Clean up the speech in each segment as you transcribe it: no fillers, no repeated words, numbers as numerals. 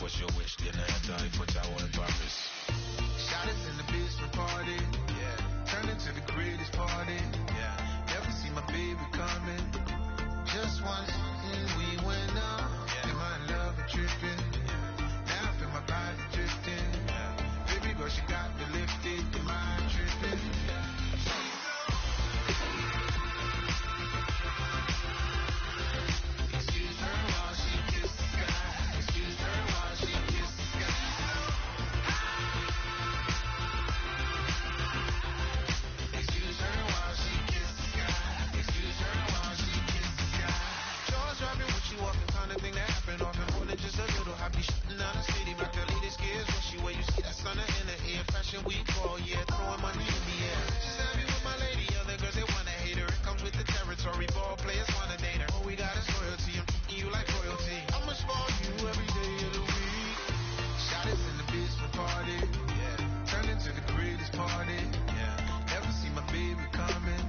what's your wish? Then after I put y'all in Paris. Shot us in the basement party. Yeah. Turn into the greatest party. Yeah. Never see my baby coming. Just once and we went up. Yeah. And my love and tripping. Yeah. Now I feel my body drifting. Yeah. Baby girl, she got me lifted. The mind tripping. Yeah. Excuse her while she kisses the sky. Excuse her while she kisses the sky. Excuse her while she kisses the sky. Excuse her while she kisses the sky. Jaws dropping when she walking, kind of thing that happen often. More than just a little happy shooting down the city. Back to lead the skids when she wear. You see that stunner in the air. Fashion week all yeah, throwing money in the air. She's happy with my lady. Other girls they wanna hate her. It comes with the territory. Ball players wanna date her. All we got is loyalty. I'm treating you like royalty. I'ma spoil you every day of the week. Shot us in the basement party. Yeah. Turn into the greatest party. Yeah. Never see my baby coming.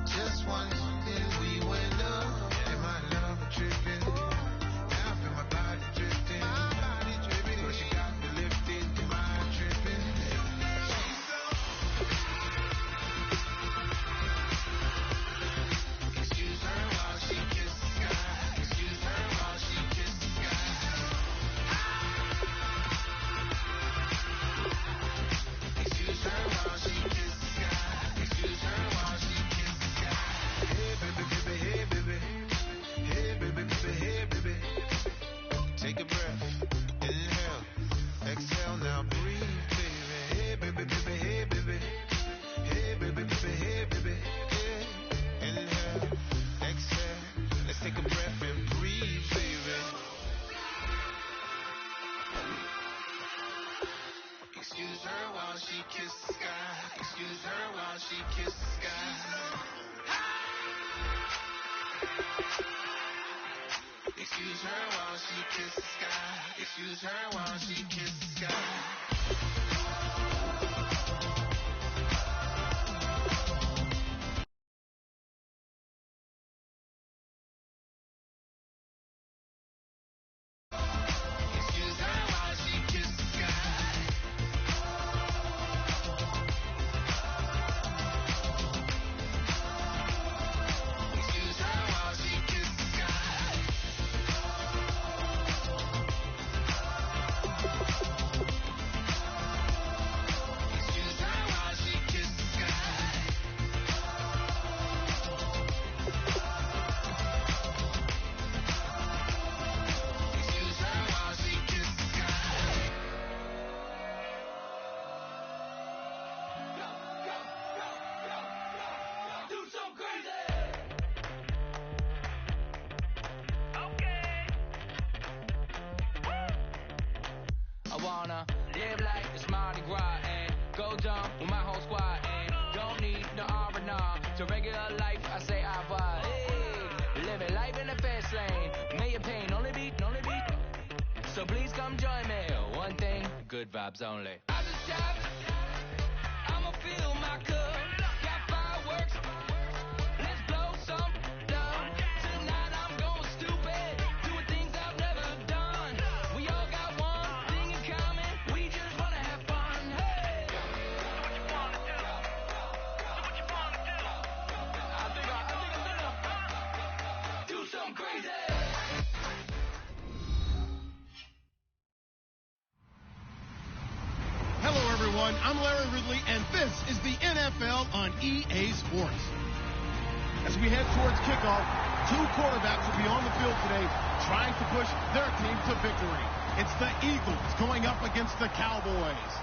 Just once and we went up. Yeah. And my love was tripping. Now I feel my body drifting. My body dripping. So she got me lifted. The mind tripping. Excuse her while she kisses the sky. Excuse her while she kisses the sky. Excuse her while she kisses the sky. Excuse her while she kisses the sky. Hey baby, baby, hey baby. Hey baby, baby, hey baby. Take a breath, inhale, exhale, now breathe, baby. Hey baby, baby, hey baby. Hey baby, baby, hey baby. Yeah. Inhale, exhale, let's take a breath and breathe, baby. Excuse her while she kisses the sky. Excuse her while she kisses the sky. Excuse her while she kisses the sky. Excuse her while she kisses the sky. Excuse her while she kisses the sky. Excuse her while she kisses the sky. Excuse her while she kisses the sky. Excuse her while she kisses the sky. Do so crazy. Okay. I wanna live like it's Mardi Gras and go dumb with my whole squad and don't need no R&R. To regular life, I say I buy. Hey, living life in the fast lane. May your pain only be. So please come join me. One thing, good vibes only. I just tap. I'ma fill my cup. Got fireworks. Let's blow some down. Tonight I'm going stupid. Doing things I've never done. We all got one thing in common. We just wanna have fun. Hey. Do what you wanna do. Do what you wanna do. I think I'm gonna do something crazy. Hello, everyone. I'm Larry Ridley, and this is the NFL on EA Sports. As we head towards kickoff, two quarterbacks will be on the field today trying to push their team to victory. It's the Eagles going up against the Cowboys.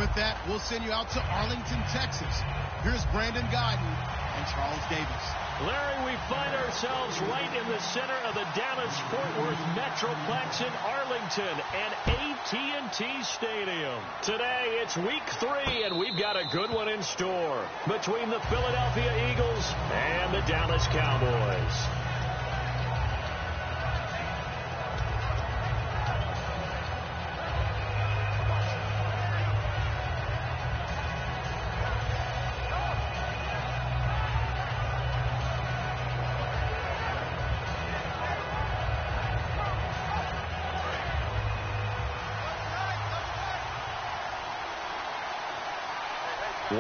With that, we'll send you out to Arlington, Texas. Here's Brandon Guyton and Charles Davis. Larry, we find ourselves right in the center of the Dallas-Fort Worth Metroplex in Arlington and AT&T Stadium. Today, it's week 3, and we've got a good one in store between the Philadelphia Eagles and the Dallas Cowboys.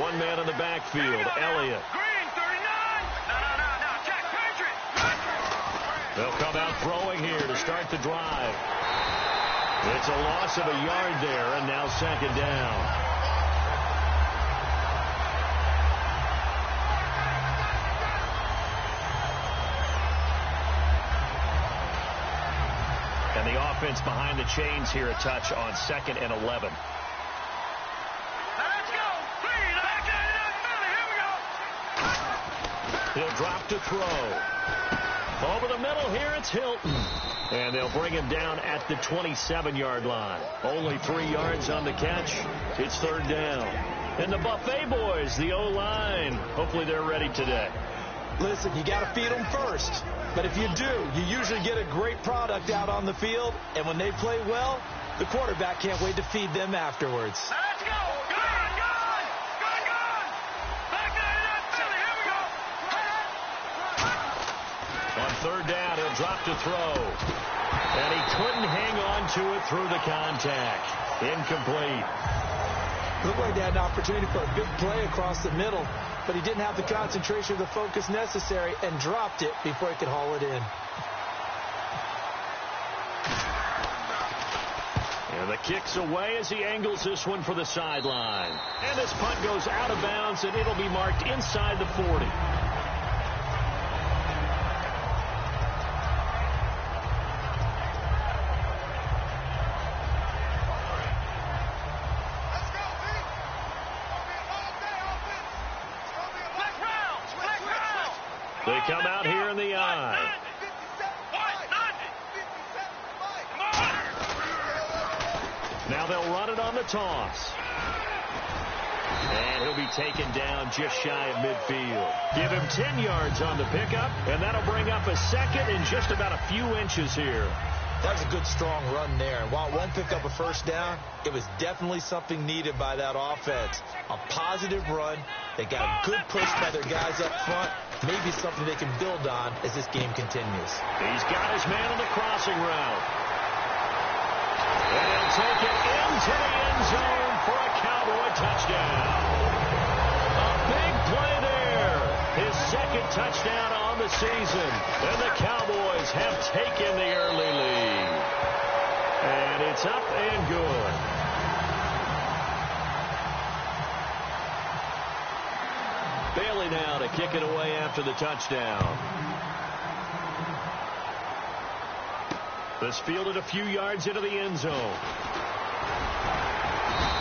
One man in the backfield, Elliott. Green, 39. No. Jack Patrick. They'll come out throwing here to start the drive. It's a loss of a yard there, and now second down. And the offense behind the chains here a touch on 2nd and 11. Let's go. Green, here we go. He'll drop to throw. Over the middle here, it's Hilton. And they'll bring him down at the 27-yard line. Only 3 yards on the catch. It's third down. And the Buffet boys, the O-line, hopefully they're ready today. Listen, you got to feed them first. But if you do, you usually get a great product out on the field. And when they play well, the quarterback can't wait to feed them afterwards. Let's go. Gone. Back 99, Philly. Here we go. On third down, he'll drop to throw. And he couldn't hang on to it through the contact. Incomplete. Looked like they had an opportunity for a big play across the middle, but he didn't have the concentration or the focus necessary and dropped it before he could haul it in. And the kick's away as he angles this one for the sideline. And this punt goes out of bounds, and it'll be marked inside the 40. They come out here in the eye. Now they'll run it on the toss. And he'll be taken down just shy of midfield. Give him 10 yards on the pickup, and that'll bring up a second in just about a few inches here. That was a good, strong run there. And while it won't pick up a first down, it was definitely something needed by that offense. A positive run. They got a good push by their guys up front. Maybe something they can build on as this game continues. He's got his man on the crossing route. And he'll take it into the end zone for a Cowboy touchdown. A big play there. His second touchdown on the season. And the Cowboys have taken the early lead. And it's up and good. Bailey now to kick it away after the touchdown. This fielded a few yards into the end zone.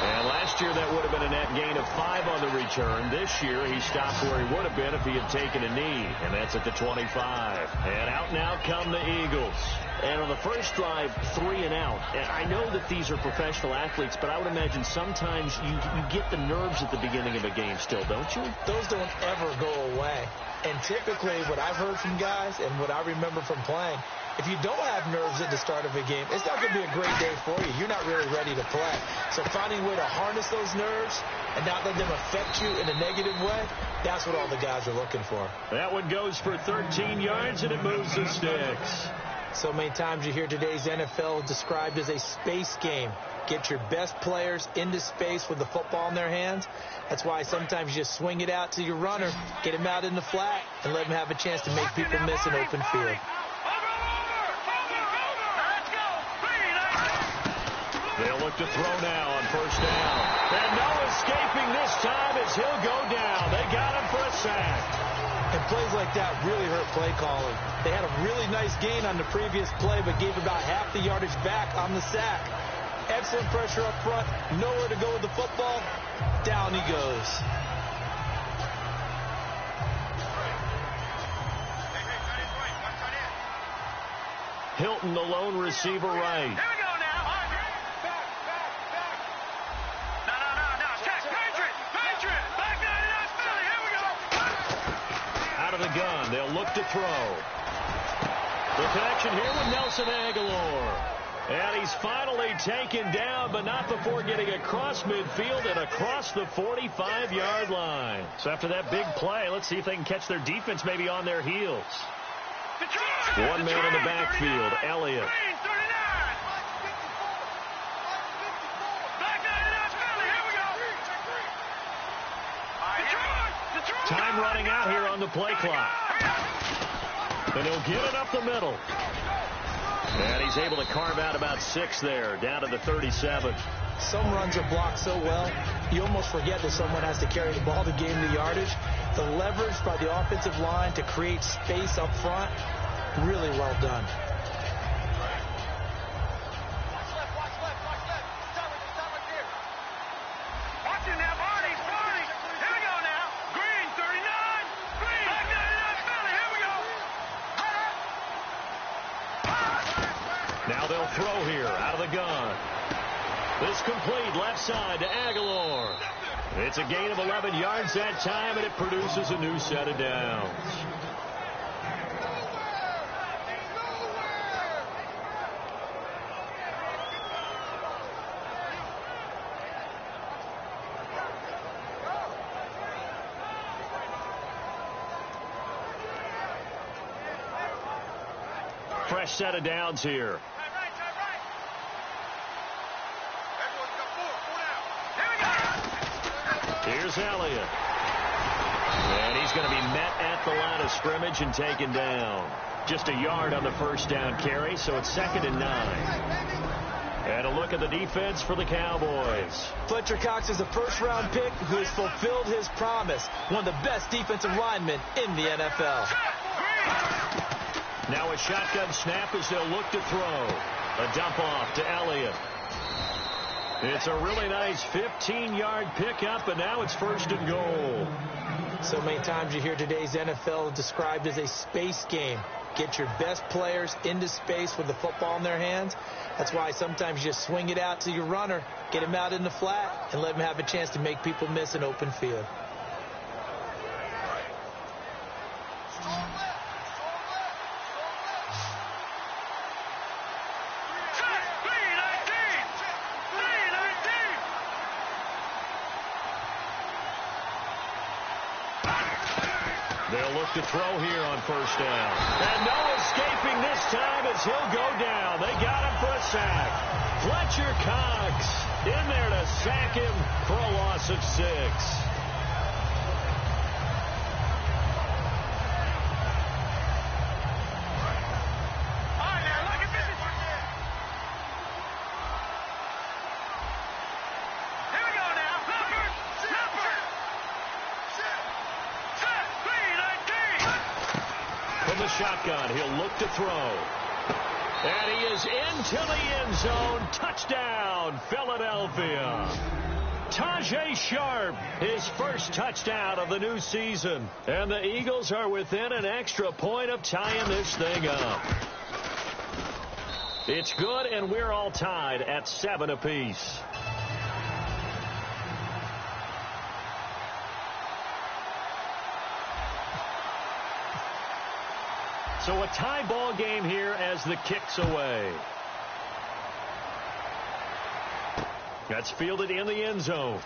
And last year that would have been a net gain of 5 on the return. This year he stopped where he would have been if he had taken a knee. And that's at the 25. And out now come the Eagles. And on the first drive, 3 and out. And I know that these are professional athletes, but I would imagine sometimes you get the nerves at the beginning of a game still, don't you? Those don't ever go away. And typically what I've heard from guys and what I remember from playing, if you don't have nerves at the start of a game, it's not going to be a great day for you. You're not really ready to play. So finding a way to harness those nerves and not let them affect you in a negative way, that's what all the guys are looking for. That one goes for 13 yards, and it moves the sticks. So many times you hear today's NFL described as a space game. Get your best players into space with the football in their hands. That's why sometimes you just swing it out to your runner, get him out in the flat, and let him have a chance to make people miss an open field. They'll look to throw now on first down. And no escaping this time as he'll go down. They got him for a sack. And plays like that really hurt play calling. They had a really nice gain on the previous play, but gave about half the yardage back on the sack. Excellent pressure up front. Nowhere to go with the football. Down he goes. Hilton, the lone receiver right. Here we go now. No. Check. Patriot. Back 99, Philly. Here we go. Out of the gun. They'll look to throw. The connection here with Nelson Aguilar. And he's finally taken down, but not before getting across midfield and across the 45-yard line. So after that big play, let's see if they can catch their defense maybe on their heels. One man in the backfield, Elliott. out here on the play clock. And he'll get it up the middle. And he's able to carve out about 6 there, down to the 37. Some runs are blocked so well, you almost forget that someone has to carry the ball to gain the yardage. The leverage by the offensive line to create space up front, really well done. Now they'll throw here out of the gun. This complete left side to Aguilar. It's a gain of 11 yards that time, and it produces a new set of downs. Fresh set of downs here. Here's Elliott. And he's going to be met at the line of scrimmage and taken down. Just a yard on the first down carry, so it's 2nd and 9. And a look at the defense for the Cowboys. Fletcher Cox is a first-round pick who has fulfilled his promise. One of the best defensive linemen in the NFL. Now a shotgun snap as they'll look to throw. A dump off to Elliott. It's a really nice 15-yard pickup, and now it's 1st and goal. So many times you hear today's NFL described as a space game. Get your best players into space with the football in their hands. That's why sometimes you just swing it out to your runner, get him out in the flat, and let him have a chance to make people miss an open field. They'll look to throw here on 1st down. And no escaping this time as he'll go down. They got him for a sack. Fletcher Cox in there to sack him for a loss of 6. Shotgun, he'll look to throw. And he is into the end zone. Touchdown, Philadelphia. Tajay Sharp, his first touchdown of the new season. And the Eagles are within an extra point of tying this thing up. It's good, and we're all tied at 7 apiece. So a tie ball game here as the kick's away. That's fielded in the end zone.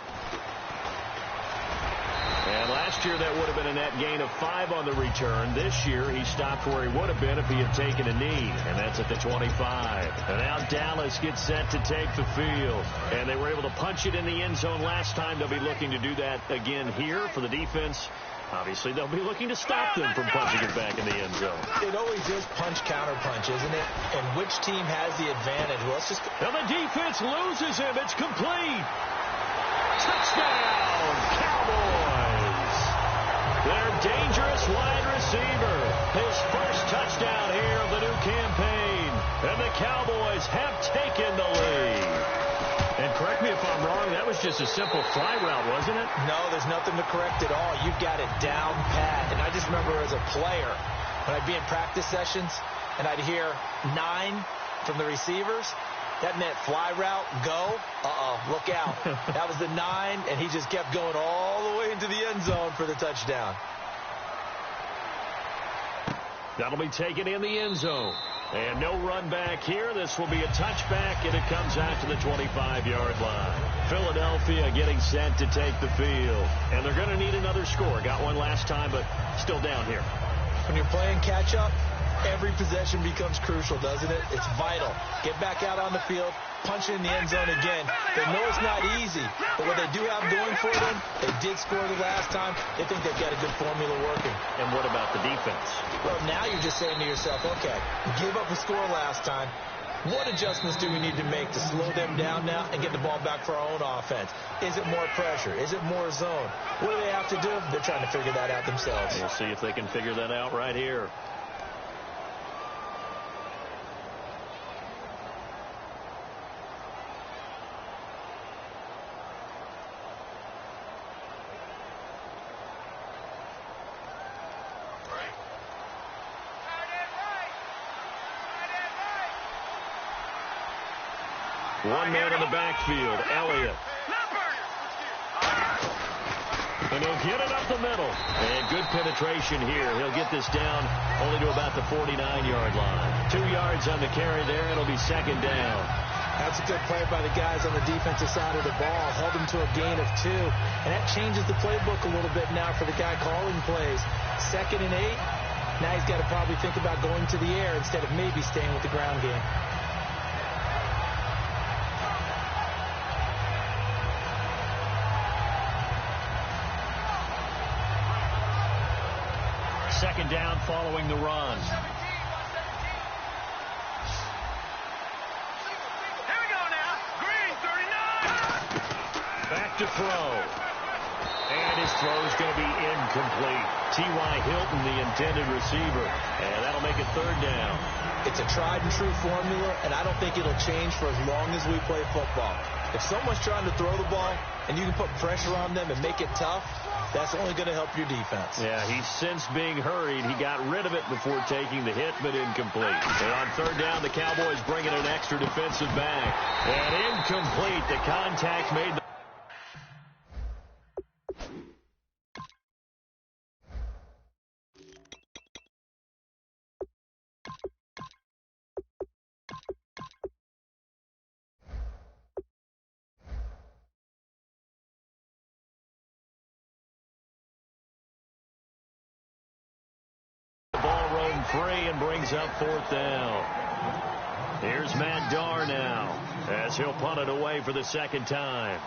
And last year that would have been a net gain of 5 on the return. This year he stopped where he would have been if he had taken a knee, and that's at the 25. And now Dallas gets set to take the field. And they were able to punch it in the end zone last time. They'll be looking to do that again here for the defense. Obviously, they'll be looking to stop them from punching it back in the end zone. It always is punch-counter-punch, isn't it? And which team has the advantage? Well, it's just... Now the defense loses him. It's complete. Touchdown, Cowboys. Their dangerous wide receiver. His first touchdown here of the new campaign. And the Cowboys have taken the lead. And correct me if I'm wrong, that was just a simple fly route, wasn't it? No, there's nothing to correct at all. You got it down pat. And I just remember as a player, when I'd be in practice sessions, and I'd hear 9 from the receivers, that meant fly route, go, look out. That was the 9, and he just kept going all the way into the end zone for the touchdown. That'll be taken in the end zone. And no run back here. This will be a touchback, and it comes out to the 25-yard line. Philadelphia getting set to take the field. And they're going to need another score. Got one last time, but still down here. When you're playing catch-up, every possession becomes crucial, doesn't it? It's vital. get back out on the field, punch it in the end zone again. They know it's not easy, but what they do have going for them, they did score the last time. They think they've got a good formula working. And what about the defense? Well, now you're just saying to yourself, okay, we gave up a score last time. What adjustments do we need to make to slow them down now and get the ball back for our own offense? Is it more pressure? Is it more zone? What do they have to do? They're trying to figure that out themselves. We'll see if they can figure that out right here. One man in the backfield, Elliott. And he'll get it up the middle. And good penetration here. He'll get this down only to about the 49-yard line. 2 yards on the carry there. It'll be second down. That's a good play by the guys on the defensive side of the ball. Held them to a gain of 2. And that changes the playbook a little bit now for the guy calling plays. 2nd and 8. Now he's got to probably think about going to the air instead of maybe staying with the ground game. Second down following the run. Here we go now. Green, 39. Back to throw. And his throw is going to be incomplete. T.Y. Hilton, the intended receiver. And that'll make it third down. It's a tried and true formula, and I don't think it'll change for as long as we play football. If someone's trying to throw the ball and you can put pressure on them and make it tough, that's only going to help your defense. Yeah, he's since being hurried. He got rid of it before taking the hit, but incomplete. And on third down, the Cowboys bring in an extra defensive back. And incomplete. The contact made the ball roam free and brings up fourth down. Here's Matt Darr now as he'll punt it away for the second time.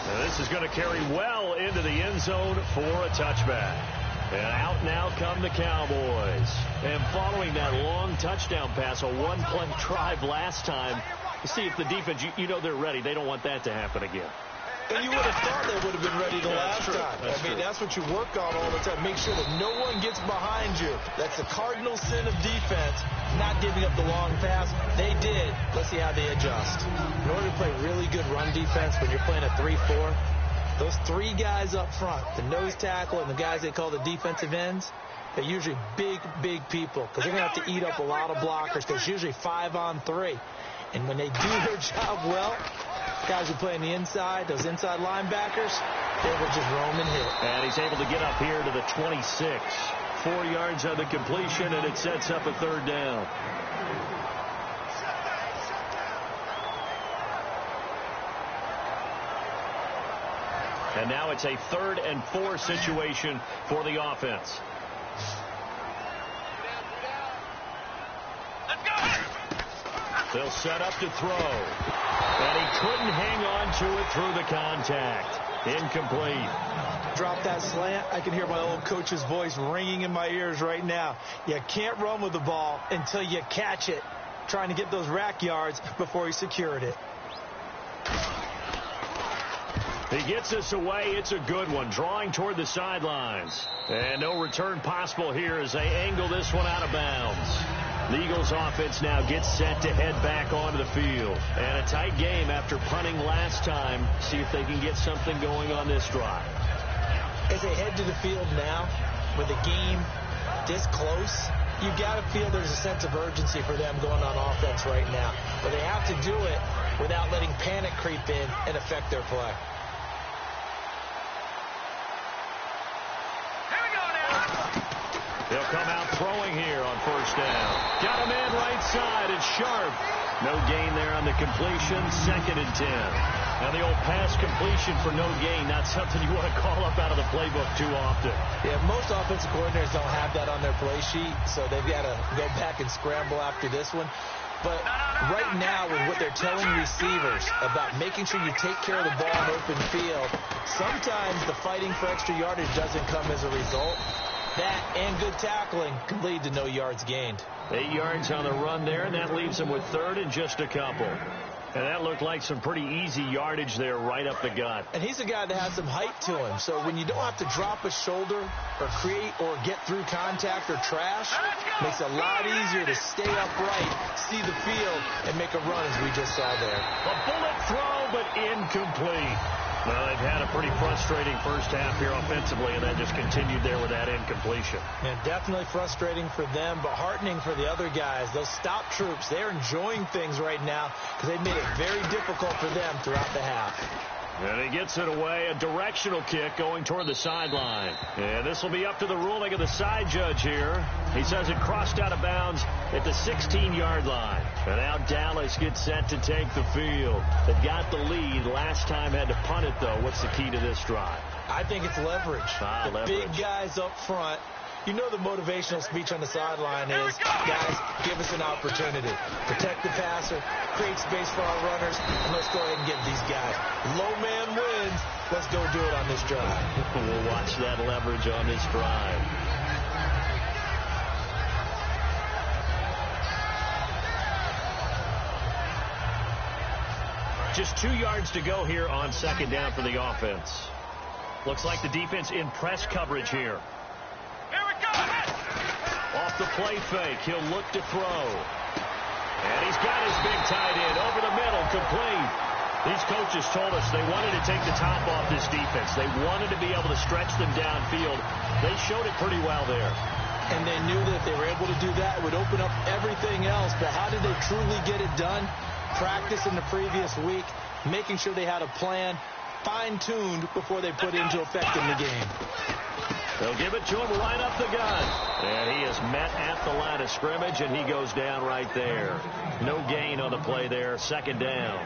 Now this is going to carry well into the end zone for a touchback. And out now come the Cowboys. And following that long touchdown pass, a one-play drive last time, to see if the defense, you know they're ready. They don't want that to happen again. And you would have thought they would have been ready the last time. That's what you work on all the time. Make sure that no one gets behind you. That's the cardinal sin of defense, not giving up the long pass. They did. Let's see how they adjust. In order to play really good run defense when you're playing a 3-4, those 3 guys up front, the nose tackle and the guys they call the defensive ends, they're usually big, big people because they're going to have to eat up a lot of blockers because it's usually 5-on-3. And when they do their job well, guys who play on the inside, those inside linebackers, they will just roam and hit. And he's able to get up here to the 26. 4 yards on the completion, and it sets up a third down. And now it's a 3rd and 4 situation for the offense. They'll set up to throw. And he couldn't hang on to it through the contact. Incomplete. Drop that slant. I can hear my old coach's voice ringing in my ears right now. You can't run with the ball until you catch it. Trying to get those rack yards before he secured it. He gets us away. It's a good one. Drawing toward the sidelines. And no return possible here as they angle this one out of bounds. The Eagles offense now gets set to head back onto the field. And a tight game after punting last time. See if they can get something going on this drive. As they head to the field now, with the game this close, you got to feel there's a sense of urgency for them going on offense right now. But they have to do it without letting panic creep in and affect their play. They'll come out throwing here on first down. Got a man right side. It's Sharp. No gain there on the completion, 2nd and 10. Now the old pass completion for no gain, not something you want to call up out of the playbook too often. Yeah, most offensive coordinators don't have that on their play sheet, so they've got to go back and scramble after this one. But right now, with what they're telling receivers about making sure you take care of the ball in open field, sometimes the fighting for extra yardage doesn't come as a result. That and good tackling can lead to no yards gained. 8 yards on the run there, and that leaves them with 3rd and just a couple. And that looked like some pretty easy yardage there right up the gut. And he's a guy that has some height to him. So when you don't have to drop a shoulder or create or get through contact or trash, makes it a lot easier to stay upright, see the field, and make a run as we just saw there. A bullet throw, but incomplete. Well, they've had a pretty frustrating first half here offensively, and then just continued there with that incompletion. Yeah, definitely frustrating for them, but heartening for the other guys. Those stop troops, they're enjoying things right now because they've made it very difficult for them throughout the half. And he gets it away, a directional kick going toward the sideline. And this will be up to the ruling of the side judge here. He says it crossed out of bounds at the 16-yard line. And now Dallas gets set to take the field. They've got the lead. Last time had to punt it, though. What's the key to this drive? I think it's leverage. Leverage. Big guys up front. You know the motivational speech on the sideline is, guys, give us an opportunity. Protect the passer, create space for our runners, and let's go ahead and get these guys. Low man wins. Let's go do it on this drive. We'll watch that leverage on this drive. Just 2 yards to go here on 2nd down for the offense. Looks like the defense in press coverage here. Off the play fake, he'll look to throw. And he's got his big tight end over the middle, complete. These coaches told us they wanted to take the top off this defense. They wanted to be able to stretch them downfield. They showed it pretty well there. And they knew that if they were able to do that, it would open up everything else. But how did they truly get it done? Practice in the previous week, making sure they had a plan, fine-tuned before they put into effect in the game. They'll give it to him right up the gut. And he is met at the line of scrimmage, and he goes down right there. No gain on the play there, 2nd down.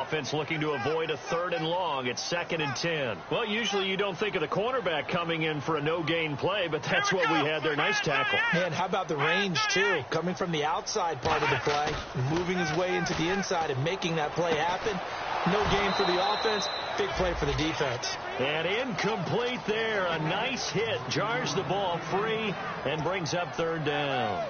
Offense looking to avoid a 3rd and long. It's 2nd and 10. Well, usually you don't think of the cornerback coming in for a no-gain play, but that's what we had there. Nice tackle. And how about the range, too? Coming from the outside part of the play, moving his way into the inside and making that play happen. No gain for the offense, big play for the defense. And incomplete there. A nice hit. Jars the ball free and brings up 3rd down.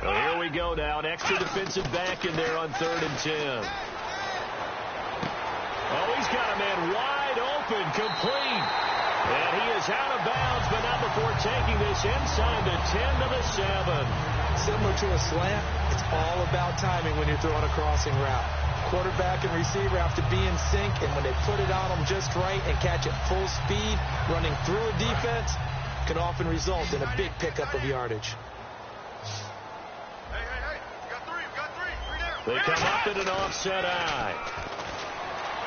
Well, here we go now. An extra defensive back in there on 3rd and 10. Oh, he's got a man wide open, complete. And he is out of bounds, but not before taking this inside the 10 to the 7. Similar to a slant, it's all about timing when you're throwing a crossing route. Quarterback and receiver have to be in sync, and when they put it on them just right and catch it full speed, running through a defense, can often result in a big pickup of yardage. They come up in an offset eye.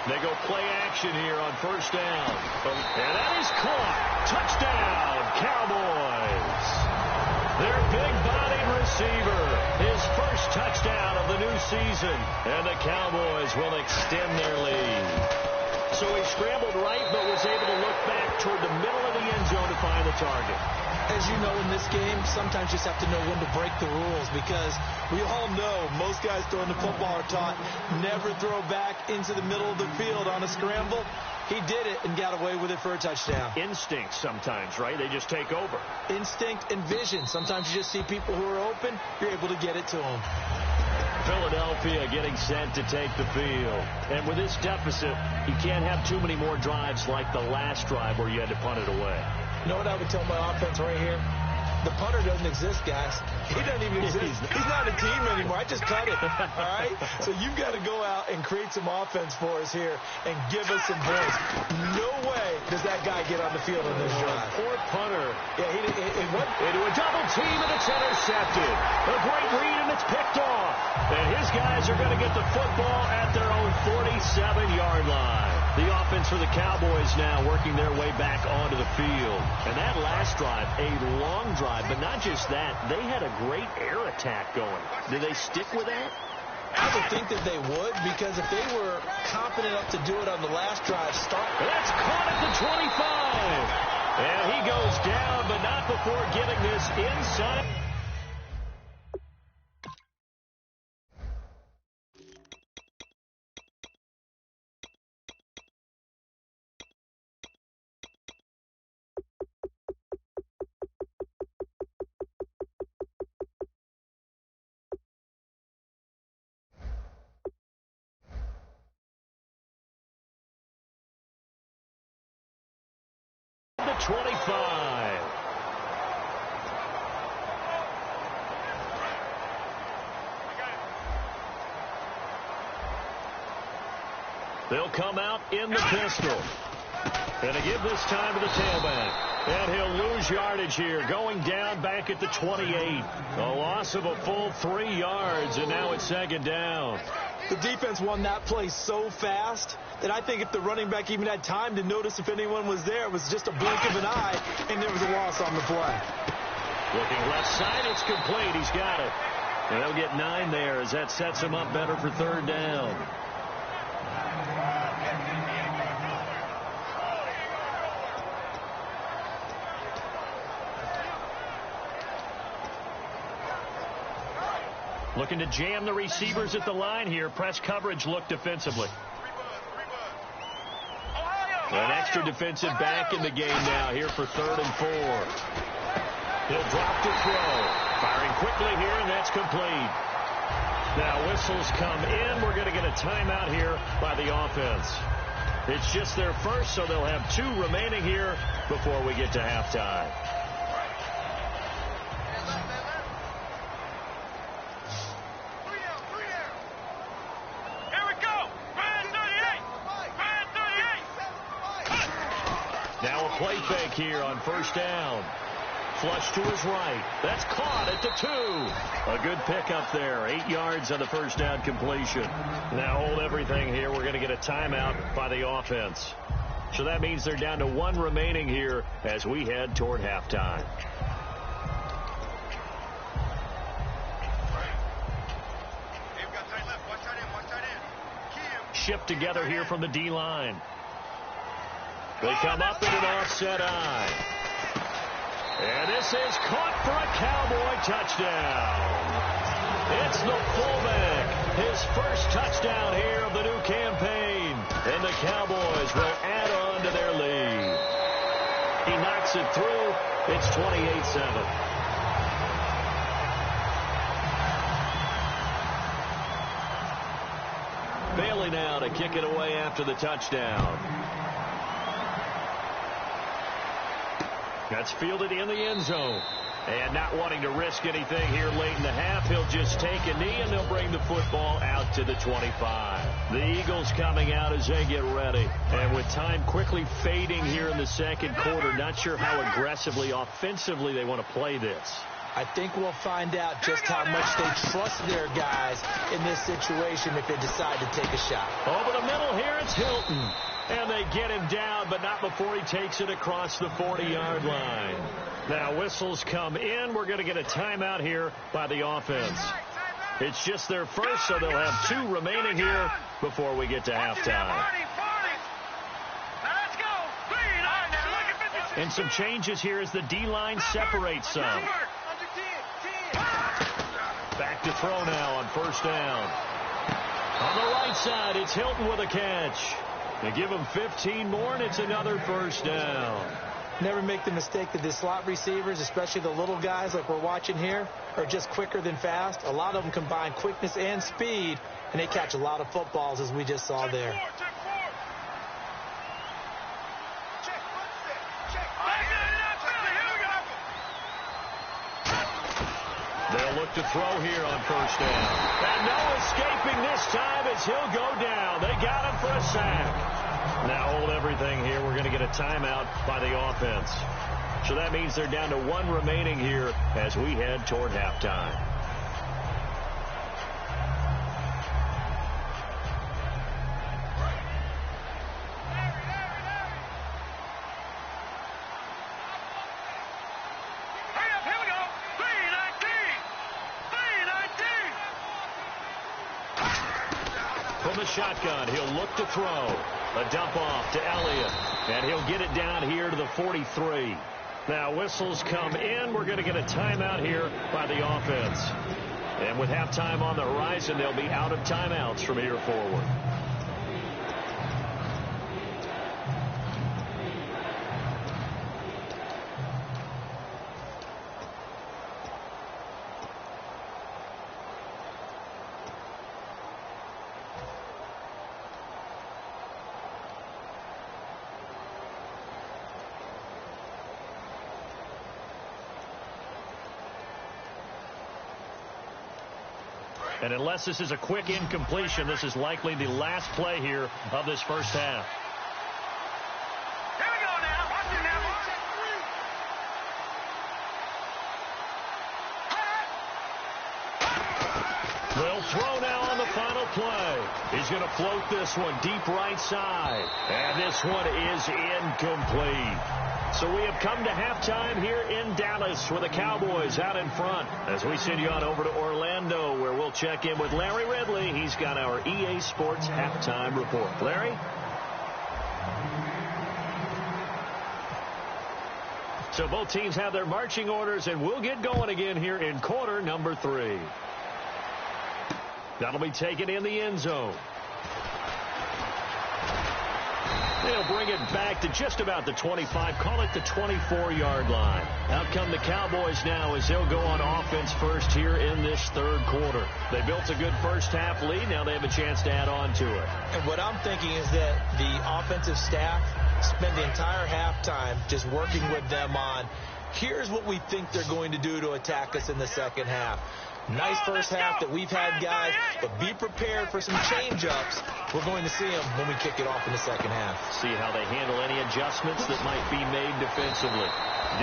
They go play action here on 1st down. And that is caught. Touchdown, Cowboys. Their big-bodied receiver. His first touchdown of the new season. And the Cowboys will extend their lead. So he scrambled right, but was able to look back toward the middle of the end zone to find the target. As you know, in this game, sometimes you just have to know when to break the rules, because we all know most guys throwing the football are taught never throw back into the middle of the field on a scramble. He did it and got away with it for a touchdown. Instinct sometimes, right? They just take over. Instinct and vision. Sometimes you just see people who are open, you're able to get it to them. Philadelphia getting set to take the field. And with this deficit, you can't have too many more drives like the last drive where you had to punt it away. You know what I would tell my offense right here? The punter doesn't exist, guys. He doesn't even exist. He's not a team anymore. I just cut it. All right? So you've got to go out and create some offense for us here and give us some points. No way does that guy get on the field in this drive. Poor punter. Yeah, it went into a double team, and it's intercepted. A great read, and it's picked off. And his guys are going to get the football at their own 47-yard line. The offense for the Cowboys now working their way back onto the field. And that last drive, a long drive, but not just that. They had a great air attack going. Do they stick with that? I would think that they would, because if they were confident enough to do it on the last drive, that's caught at the 25. And he goes down, but not before getting this inside. The 25. They'll come out in the pistol. And to give this time to the tailback. And he'll lose yardage here, going down back at the 28. A loss of a full 3 yards, and now it's second down. The defense won that play so fast that I think if the running back even had time to notice if anyone was there, it was just a blink of an eye, and there was a loss on the play. Looking left side, it's complete. He's got it. And they'll get 9 there as that sets him up better for third down. Looking to jam the receivers at the line here. Press coverage look defensively. An extra defensive back in the game now here for 3rd and 4. He'll drop to throw. Firing quickly here, and that's complete. Now whistles come in. We're going to get a timeout here by the offense. It's just their first, so they'll have 2 remaining here before we get to halftime. Play fake here on first down. Flush to his right. That's caught at the 2. A good pickup there. 8 yards on the first down completion. Now hold everything here. We're going to get a timeout by the offense. So that means they're down to 1 remaining here as we head toward halftime. Shipped together here from the D-line. They come up in an offset eye. And this is caught for a Cowboy touchdown. It's the fullback. His first touchdown here of the new campaign. And the Cowboys will add on to their lead. He knocks it through. It's 28-7. Bailey now to kick it away after the touchdown. That's fielded in the end zone. And not wanting to risk anything here late in the half, he'll just take a knee, and they'll bring the football out to the 25. The Eagles coming out as they get ready. And with time quickly fading here in the second quarter, not sure how aggressively, offensively they want to play this. I think we'll find out just how much they trust their guys in this situation if they decide to take a shot. Over the middle here, it's Hilton. And they get him down, but not before he takes it across the 40-yard line. Now whistles come in. We're going to get a timeout here by the offense. It's just their first, so they'll have 2 remaining here before we get to halftime. And some changes here as the D-line separates some. Back to throw now on first down. On the right side, it's Hilton with a catch. They give him 15 more, and it's another first down. Never make the mistake that the slot receivers, especially the little guys like we're watching here, are just quicker than fast. A lot of them combine quickness and speed, and they catch a lot of footballs, as we just saw there. They'll look to throw here on first down. And no escaping this time as he'll go down. They got him for a sack. Now hold everything here. We're going to get a timeout by the offense. So that means they're down to 1 remaining here as we head toward halftime. From the shotgun, he'll look to throw. A dump off to Elliott, and he'll get it down here to the 43. Now whistles come in. We're going to get a timeout here by the offense. And with halftime on the horizon, they'll be out of timeouts from here forward. And unless this is a quick incompletion, this is likely the last play here of this first half. Here we go now. Watch it now. They'll throw now on the final play. He's going to float this one deep right side. And this one is incomplete. So we have come to halftime here in Dallas with the Cowboys out in front. As we send you on over to Orlando, where we'll check in with Larry Ridley. He's got our EA Sports halftime report. Larry? So both teams have their marching orders, and we'll get going again here in quarter number 3. That'll be taken in the end zone. They'll bring it back to just about the 25, call it the 24-yard line. Out come the Cowboys now as they'll go on offense first here in this third quarter. They built a good first half lead. Now they have a chance to add on to it. And what I'm thinking is that the offensive staff spend the entire halftime just working with them on, here's what we think they're going to do to attack us in the second half. Nice first half that we've had, guys, but be prepared for some change-ups. We're going to see them when we kick it off in the second half. See how they handle any adjustments that might be made defensively.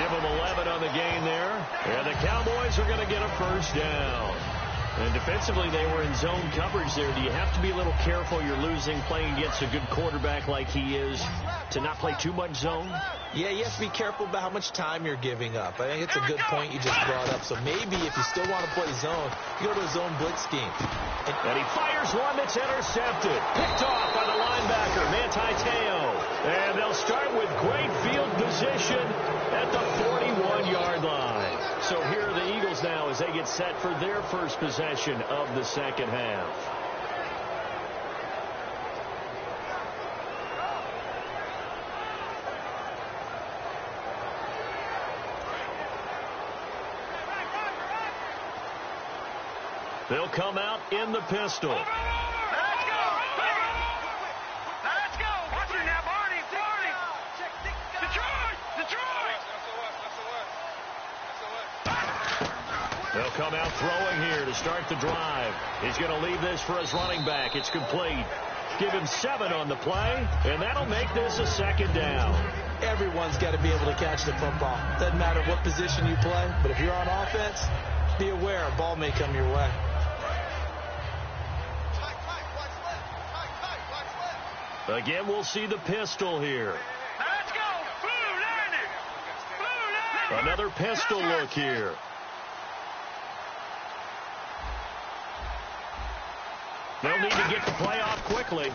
Give them 11 on the game there, and the Cowboys are going to get a first down. And defensively, they were in zone coverage there. Do you have to be a little careful? You're losing playing against a good quarterback like he is to not play too much zone? Yeah, you have to be careful about how much time you're giving up. I think it's a good point you just brought up. So maybe if you still want to play zone, you go to a zone blitz scheme. And he fires one that's intercepted. Picked off by the linebacker, Manti Te'o. And they'll start with great field position at the 41-yard line. So here are the Eagles now as they get set for their first possession of the second half. They'll come out in the pistol. Let's go. Let's go. Watch it now, Barney. Detroit. They'll come out throwing here to start the drive. He's going to leave this for his running back. It's complete. Give him 7 on the play, and that'll make this a second down. Everyone's got to be able to catch the football. Doesn't matter what position you play, but if you're on offense, be aware a ball may come your way. Again, we'll see the pistol here. Let's go. Blue line. Another pistol look here. They'll need to get the play off quickly.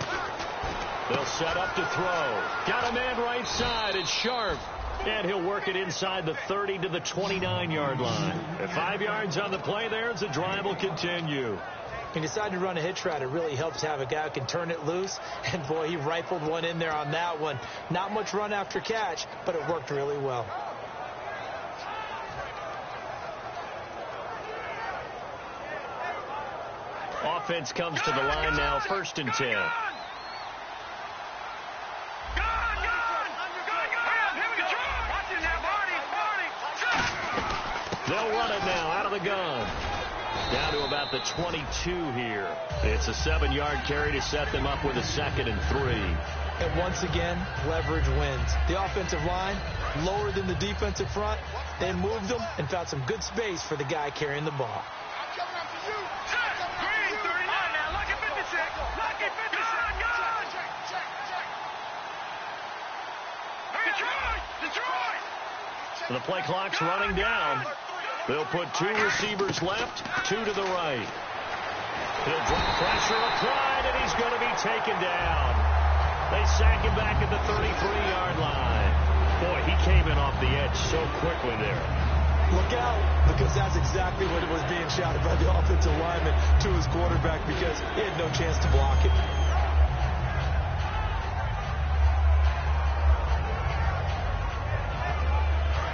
They'll set up to throw. Got a man right side. It's Sharp. And he'll work it inside the 30 to the 29-yard line. At 5 yards on the play there, as the drive will continue. He decided to run a hitch route. It really helps to have a guy who can turn it loose. And, boy, he rifled one in there on that one. Not much run after catch, but it worked really well. Offense comes to the line now, 1st and 10. They'll run it now out of the gun. Down to about the 22 here. It's a 7-yard carry to set them up with a 2nd and 3. And once again, leverage wins. The offensive line, lower than the defensive front. They moved them and found some good space for the guy carrying the ball. Green, 39 now. Lucky 56. Lucky 56. Detroit! The play clock's running down. They'll put 2 receivers left, 2 to the right. He'll drop pressure applied, and he's going to be taken down. They sack him back at the 33-yard line. Boy, he came in off the edge so quickly there. Look out, because that's exactly what it was being shouted by the offensive lineman to his quarterback, because he had no chance to block it.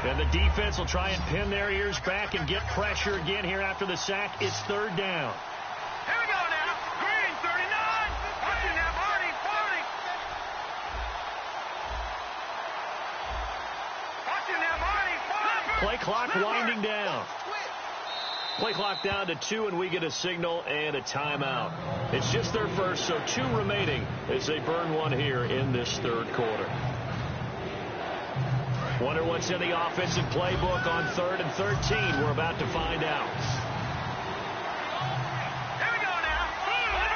And the defense will try and pin their ears back and get pressure again here after the sack. It's 3rd down. Here we go now. Green, 39. Watching that, Marty, 40. Watching that, Marty, 40. Play clock winding down. Play clock down to 2, and we get a signal and a timeout. It's just their first, so 2 remaining as they burn one here in this 3rd quarter. Wonder what's in the offensive playbook on 3rd and 13. We're about to find out. Here we go now. Over.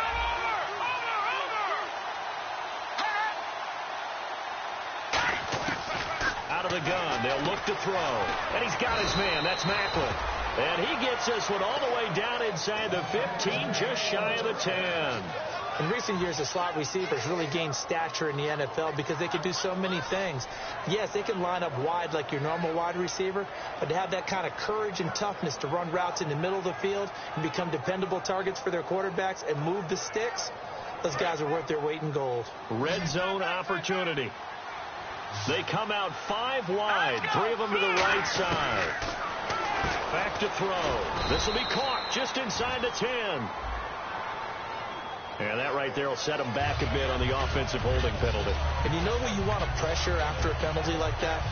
Out of the gun, they'll look to throw. And he's got his man. That's Macklin. And he gets this one all the way down inside the 15, just shy of the 10. In recent years, the slot receivers really gained stature in the NFL because they can do so many things. Yes, they can line up wide like your normal wide receiver, but to have that kind of courage and toughness to run routes in the middle of the field and become dependable targets for their quarterbacks and move the sticks, those guys are worth their weight in gold. Red zone opportunity. They come out 5 wide, 3 of them to the right side. Back to throw. This will be caught just inside the 10. And that right there will set him back a bit on the offensive holding penalty. And you know who you want to pressure after a penalty like that?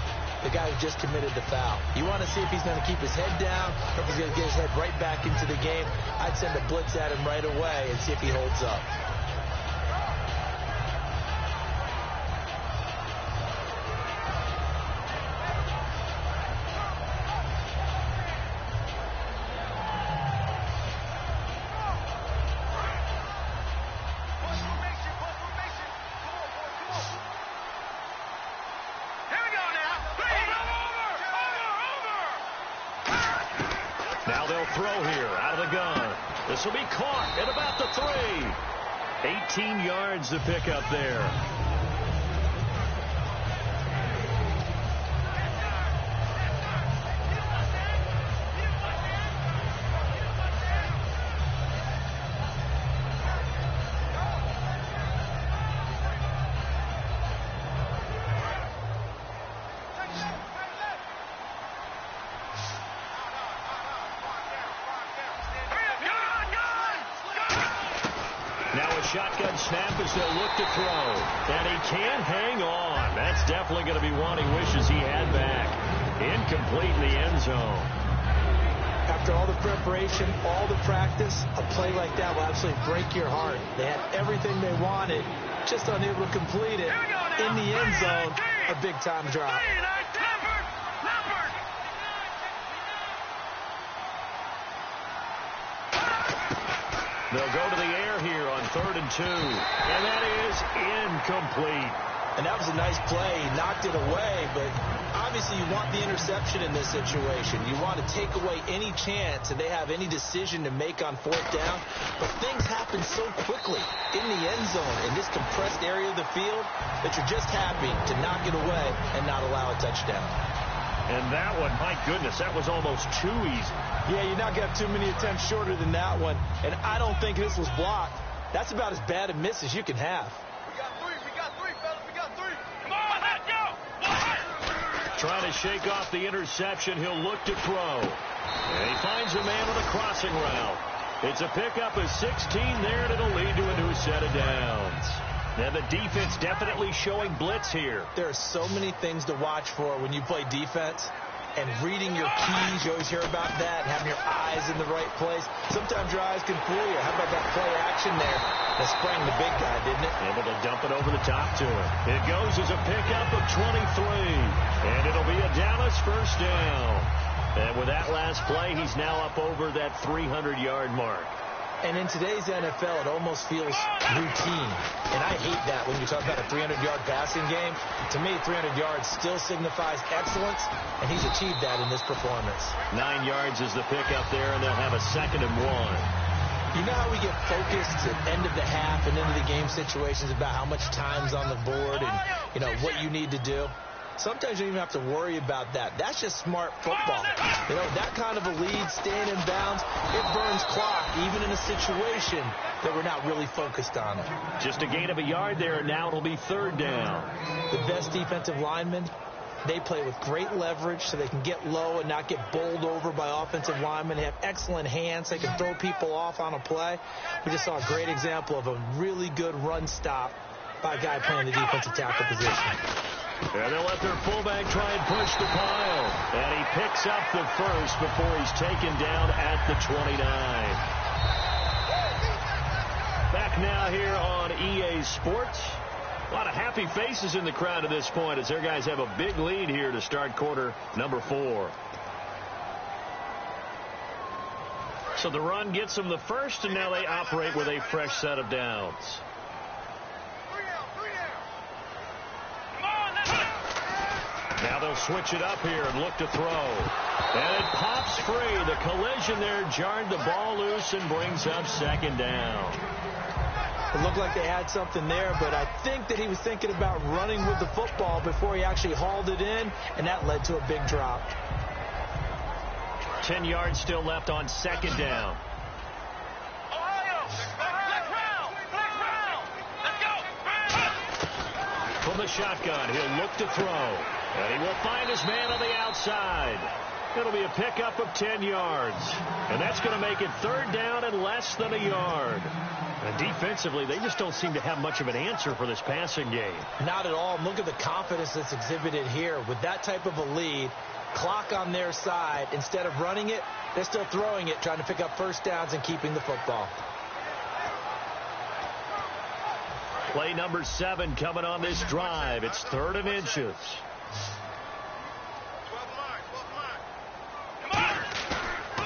The guy who just committed the foul. You want to see if he's going to keep his head down or if he's going to get his head right back into the game. I'd send a blitz at him right away and see if he holds up. Throw here out of the gun. This will be caught at about the 3. 18 yards to pick up there. Shotgun snap as they'll look to throw. And he can't hang on. That's definitely going to be one he wishes he had back. Incomplete in the end zone. After all the preparation, all the practice, a play like that will absolutely break your heart. They had everything they wanted, just unable to complete it. In the end zone, a big-time drop. They'll go to the air here on 3rd and 2. And that is incomplete. And that was a nice play. He knocked it away, but obviously you want the interception in this situation. You want to take away any chance and they have any decision to make on 4th down. But things happen so quickly in the end zone in this compressed area of the field that you're just happy to knock it away and not allow a touchdown. And that one, my goodness, that was almost too easy. Yeah, you're not going to have too many attempts shorter than that one. And I don't think this was blocked. That's about as bad a miss as you can have. We got 3, fellas. We got 3. Come on, let's go. Trying to shake off the interception. He'll look to throw. And he finds a man on the crossing route. It's a pickup of 16 there, and it'll lead to a new set of downs. Now the defense definitely showing blitz here. There are so many things to watch for when you play defense. and reading your keys. You always hear about that, having your eyes in the right place. Sometimes your eyes can fool you. How about that play action there? That sprang the big guy, didn't it? Able to dump it over the top to him. It goes as a pickup of 23. And it'll be a Dallas first down. And with that last play, he's now up over that 300-yard mark. And in today's NFL, it almost feels routine. And I hate that when you talk about a 300-yard passing game. To me, 300 yards still signifies excellence, and he's achieved that in this performance. 9 yards is the pickup there, and they'll have a 2nd and 1. You know how we get focused at end of the half and into the game situations about how much time's on the board and, you know, what you need to do? Sometimes you don't even have to worry about that. That's just smart football. You know, that kind of a lead, staying in bounds, it burns clock, even in a situation that we're not really focused on it. Just a gain of a yard there, and now it'll be 3rd down. The best defensive linemen, they play with great leverage so they can get low and not get bowled over by offensive linemen. They have excellent hands. They can throw people off on a play. We just saw a great example of a really good run stop by a guy playing the defensive tackle position. And they'll let their fullback try and push the pile. And he picks up the first before he's taken down at the 29. Back now here on EA Sports. A lot of happy faces in the crowd at this point as their guys have a big lead here to start quarter number 4. So the run gets them the first, and now they operate with a fresh set of downs. Now they'll switch it up here and look to throw. And it pops free. The collision there jarred the ball loose and brings up 2nd down. It looked like they had something there, but I think that he was thinking about running with the football before he actually hauled it in, and that led to a big drop. 10 yards still left on 2nd down. From the shotgun, he'll look to throw. And he will find his man on the outside. It'll be a pickup of 10 yards. And that's going to make it 3rd down and less than a yard. And defensively, they just don't seem to have much of an answer for this passing game. Not at all. Look at the confidence that's exhibited here. With that type of a lead, clock on their side, instead of running it, they're still throwing it, trying to pick up first downs and keeping the football. Play number 7 coming on this drive. It's 3rd and inches.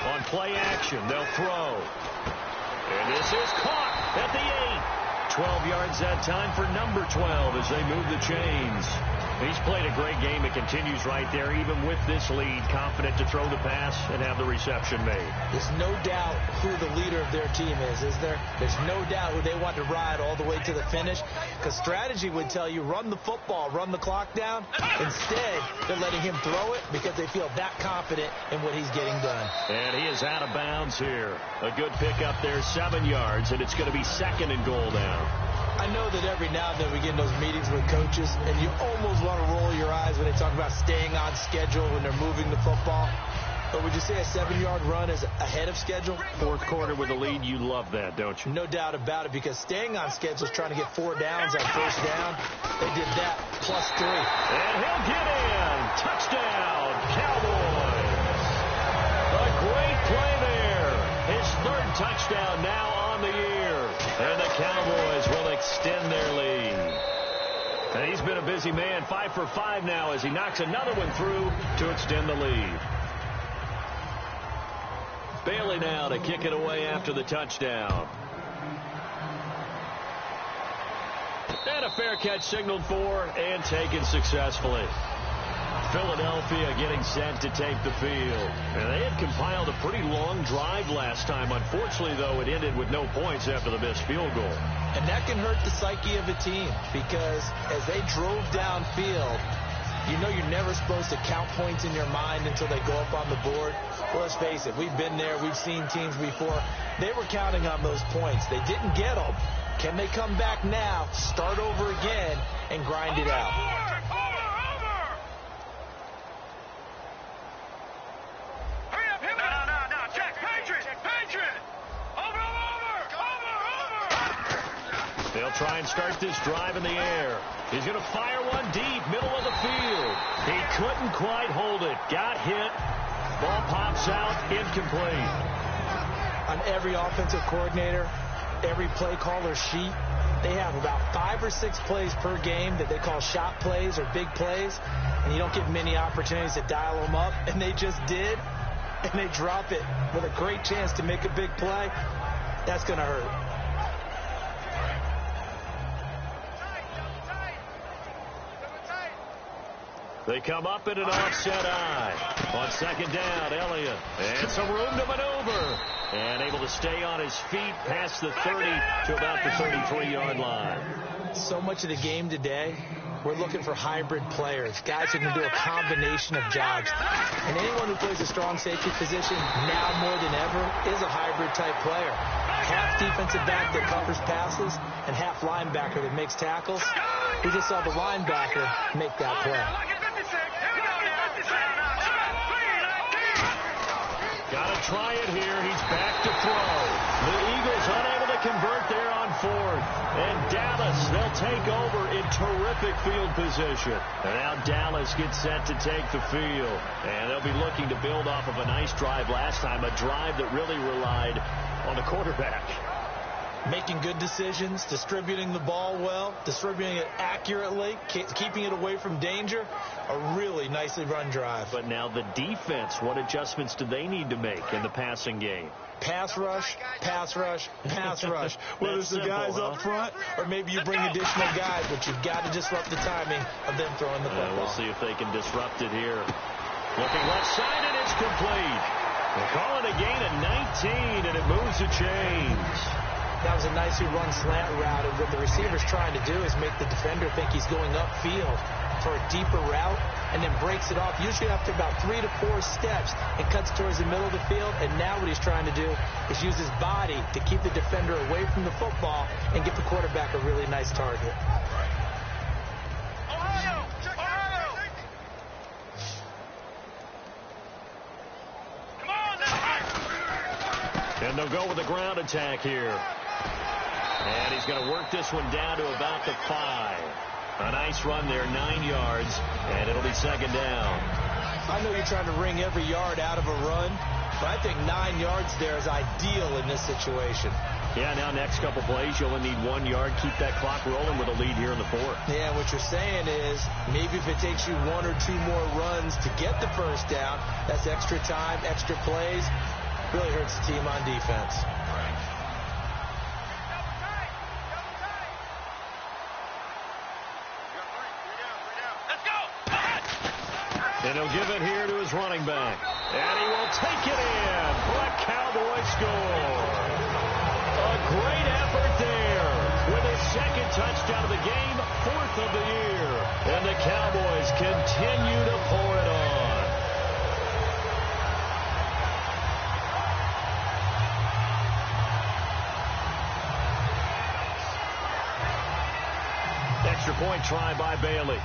On play action, they'll throw. And this is caught at the 8. 12 yards that time for number 12 as they move the chains. He's played a great game. It continues right there, even with this lead, confident to throw the pass and have the reception made. There's no doubt who the leader of their team is there? There's no doubt who they want to ride all the way to the finish, because strategy would tell you run the football, run the clock down. Instead, they're letting him throw it because they feel that confident in what he's getting done. And he is out of bounds here. A good pickup there, 7 yards, and it's going to be 2nd and goal now. I know that every now and then we get in those meetings with coaches, and you almost want to roll your eyes when they talk about staying on schedule when they're moving the football. But would you say a 7-yard run is ahead of schedule? 4th quarter with a lead, you love that, don't you? No doubt about it, because staying on schedule is trying to get 4 downs on first down. They did that plus 3. And he'll get in. Touchdown, Cowboys. A great play there. His 3rd touchdown now on the year. And the Cowboys will extend their lead. And he's been a busy man, 5 for 5 now as he knocks another one through to extend the lead. Bailey now to kick it away after the touchdown. And a fair catch signaled for and taken successfully. Philadelphia getting set to take the field. And they had compiled a pretty long drive last time. Unfortunately, though, it ended with no points after the missed field goal. And that can hurt the psyche of a team, because as they drove downfield, you know you're never supposed to count points in your mind until they go up on the board. Well, let's face it, we've been there, we've seen teams before. They were counting on those points. They didn't get them. Can they come back now, start over again, and grind it out? They'll try and start this drive in the air. He's going to fire one deep, middle of the field. He couldn't quite hold it. Got hit. Ball pops out, incomplete. On every offensive coordinator, every play caller sheet, they have about 5 or 6 plays per game that they call shot plays or big plays, and you don't get many opportunities to dial them up, and they just did, and they drop it with a great chance to make a big play. That's going to hurt. They come up in an offset eye. On second down, Elliott. And some room to maneuver. And able to stay on his feet past the 30 to about the 33-yard line. So much of the game today, we're looking for hybrid players, guys who can do a combination of jobs. And anyone who plays a strong safety position now more than ever is a hybrid type player. Half defensive back that covers passes and half linebacker that makes tackles. We just saw the linebacker make that play. Got to try it here. He's back to throw. The Eagles unable to convert there on 4th. And Dallas, they'll take over in terrific field position. And now Dallas gets set to take the field. And they'll be looking to build off of a nice drive last time, a drive that really relied on the quarterback. Making good decisions, distributing the ball well, distributing it accurately, keeping it away from danger. A really nicely run drive. But now the defense, what adjustments do they need to make in the passing game? Pass rush, pass rush, pass rush. Whether it's the guys up front or maybe you bring additional guys, but you've got to disrupt the timing of them throwing the football. We'll see if they can disrupt it here. Looking left side, and it's complete. They call it a gain of 19, and it moves the chains. That was a nicely run slant route, and what the receiver's trying to do is make the defender think he's going upfield for a deeper route, and then breaks it off, usually after about 3 to 4 steps, and cuts towards the middle of the field. And now what he's trying to do is use his body to keep the defender away from the football and get the quarterback a really nice target. And they'll go with a ground attack here. And he's going to work this one down to about the 5. A nice run there, 9 yards, and it'll be second down. I know you're trying to wring every yard out of a run, but I think 9 yards there is ideal in this situation. Yeah, now next couple plays, you only need 1 yard. Keep that clock rolling with a lead here in the 4th. Yeah, what you're saying is maybe if it takes you 1 or 2 more runs to get the first down, that's extra time, extra plays. Really hurts the team on defense. And he'll give it here to his running back. And he will take it in for a Cowboy score. A great effort there with his second touchdown of the game, 4th of the year. And the Cowboys continue to pour it on. Extra point try by Bailey.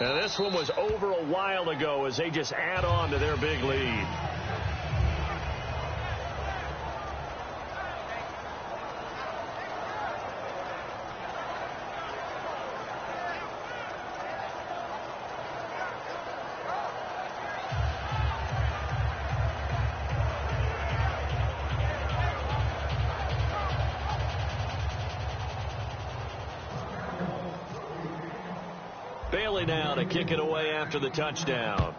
Now this one was over a while ago as they just add on to their big lead. Bailey now to kick it away after the touchdown.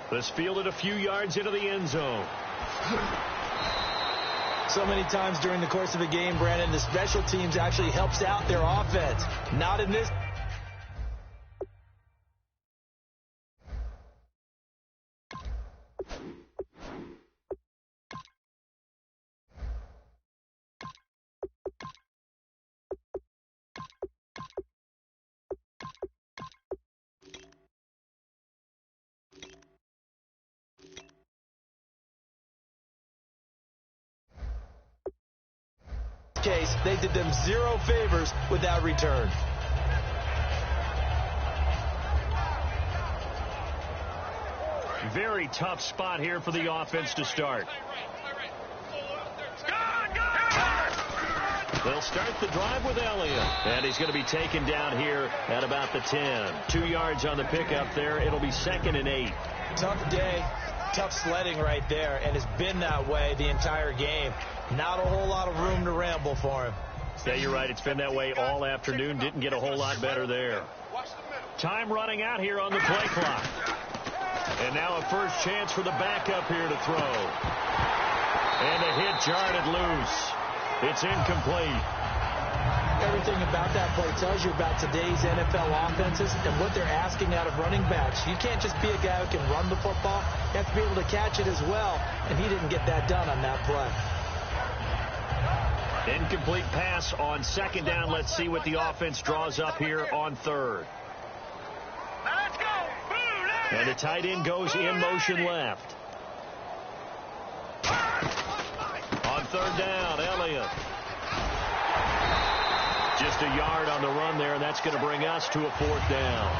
This fielded a few yards into the end zone. So many times during the course of a game, Brandon, the special teams actually helps out their offense. Not in this. Case, they did them zero favors with that return. very tough spot here for the offense to start. They'll start the drive with Elliott. And he's going to be taken down here at about the 10. 2 yards on the pickup there. It'll be 2nd and 8. Tough day, tough sledding right there, and it's been that way the entire game. Not a whole lot of room to ramble for him. Yeah, you're right. It's been that way all afternoon. Didn't get a whole lot better there. Time running out here on the play clock. And now a first chance for the backup here to throw. And a hit jarred loose. It's incomplete. Everything about that play tells you about today's NFL offenses and what they're asking out of running backs. You can't just be a guy who can run the football. You have to be able to catch it as well, and he didn't get that done on that play. Incomplete pass on 2nd down. Let's see what the offense draws up here on 3rd. Let's go. And the tight end goes in motion left. On 3rd down, Elliott. Just a yard on the run there, and that's going to bring us to a 4th down.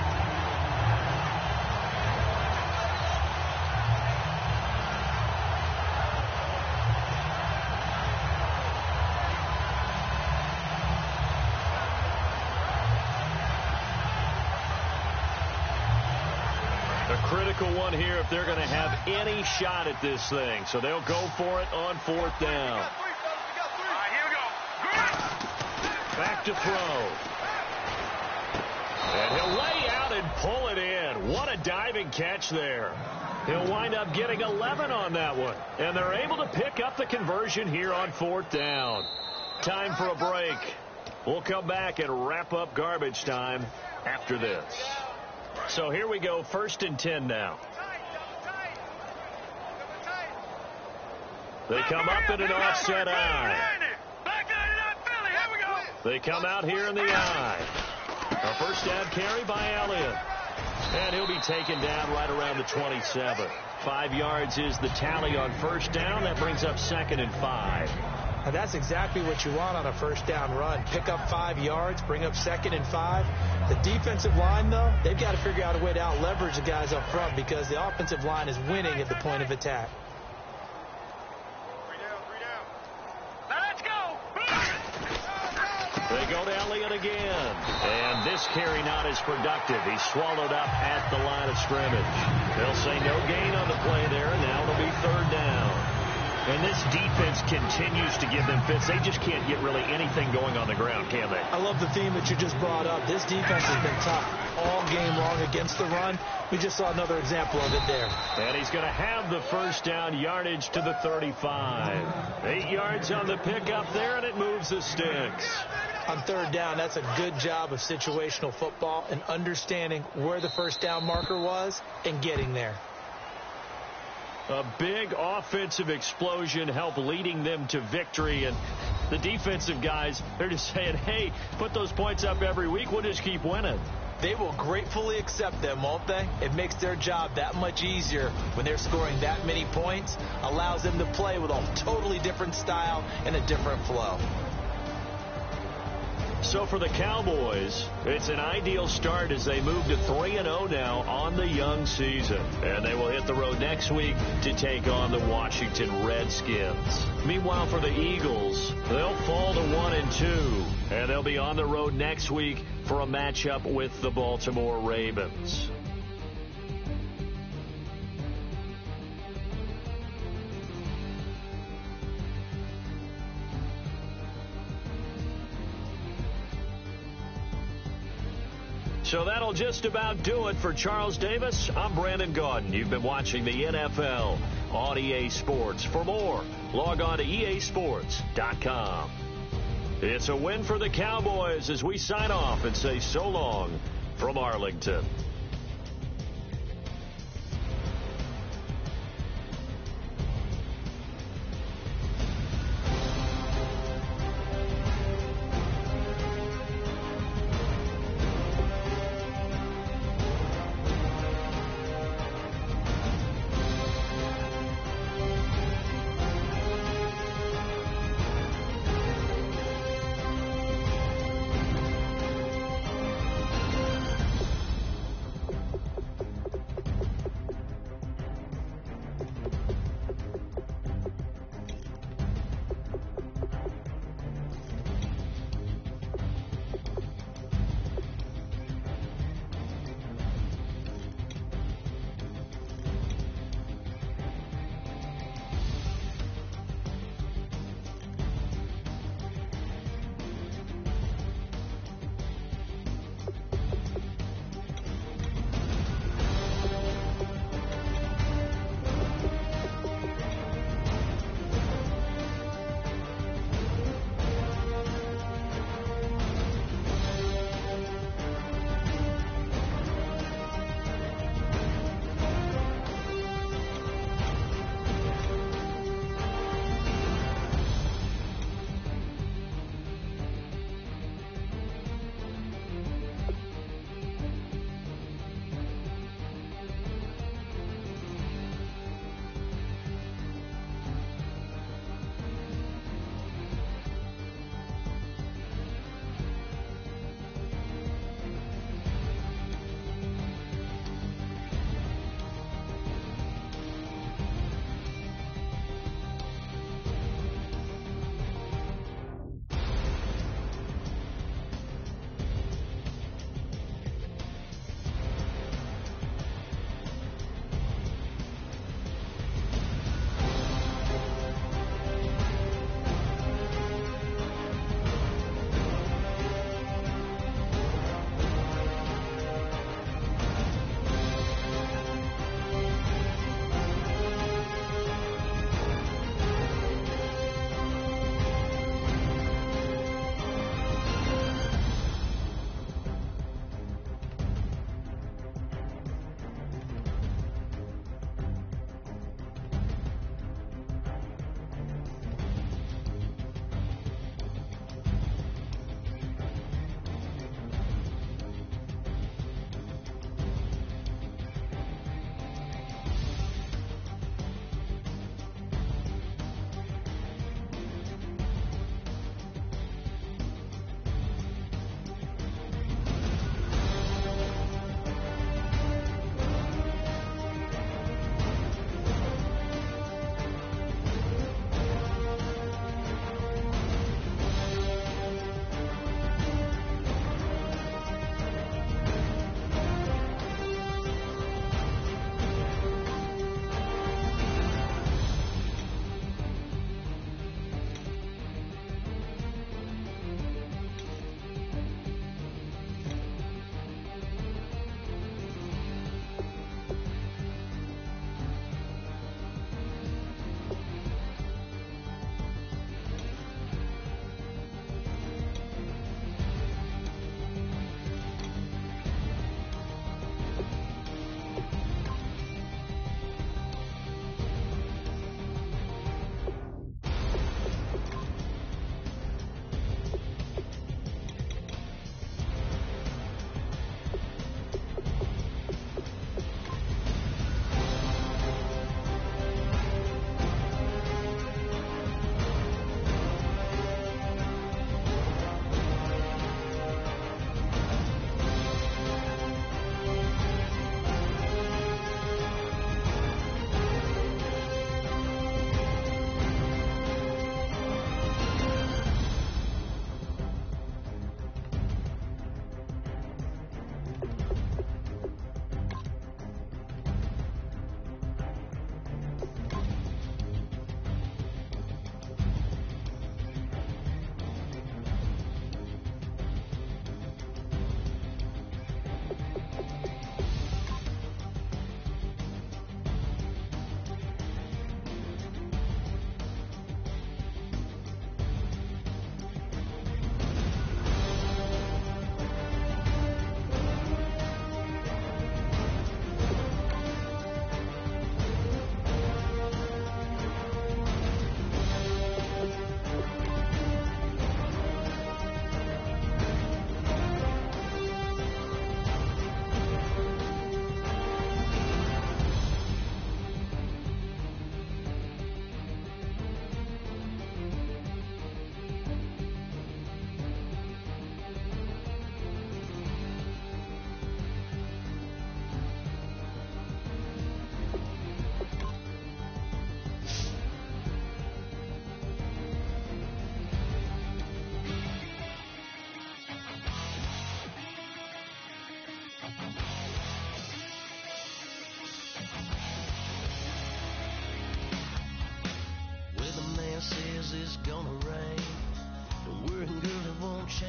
A critical one here if they're going to have any shot at this thing. So they'll go for it on 4th down. Back to throw. And he'll lay out and pull it in. What a diving catch there. He'll wind up getting 11 on that one. And they're able to pick up the conversion here on 4th down. Time for a break. We'll come back and wrap up garbage time after this. So here we go, 1st and 10 now. They come up in an offset eye. They come out here in the eye. A first down carry by Elliott. And he'll be taken down right around the 27. 5 yards is the tally on 1st down. That brings up 2nd and 5. And that's exactly what you want on a first down run. Pick up 5 yards, bring up 2nd and 5. The defensive line, though, they've got to figure out a way to out-leverage the guys up front because the offensive line is winning at the point of attack. Let's go. They go to Elliott again. And this carry not as productive. He's swallowed up at the line of scrimmage. They'll say no gain on the play there, and now it'll be 3rd down. And this defense continues to give them fits. They just can't get really anything going on the ground, can they? I love the theme that you just brought up. This defense has been tough all game long against the run. We just saw another example of it there. And he's going to have the first down, yardage to the 35. 8 yards on the pickup there, and it moves the sticks. On 3rd down, that's a good job of situational football and understanding where the first down marker was and getting there. A big offensive explosion helped leading them to victory. And the defensive guys, they're just saying, hey, put those points up every week. We'll just keep winning. They will gratefully accept them, won't they? It makes their job that much easier when they're scoring that many points. Allows them to play with a totally different style and a different flow. So for the Cowboys, it's an ideal start as they move to 3-0 now on the young season. And they will hit the road next week to take on the Washington Redskins. Meanwhile, for the Eagles, they'll fall to 1-2. And they'll be on the road next week for a matchup with the Baltimore Ravens. So that'll just about do it for Charles Davis. I'm Brandon Gaudin. You've been watching the NFL on EA Sports. For more, log on to easports.com. It's a win for the Cowboys as we sign off and say so long from Arlington.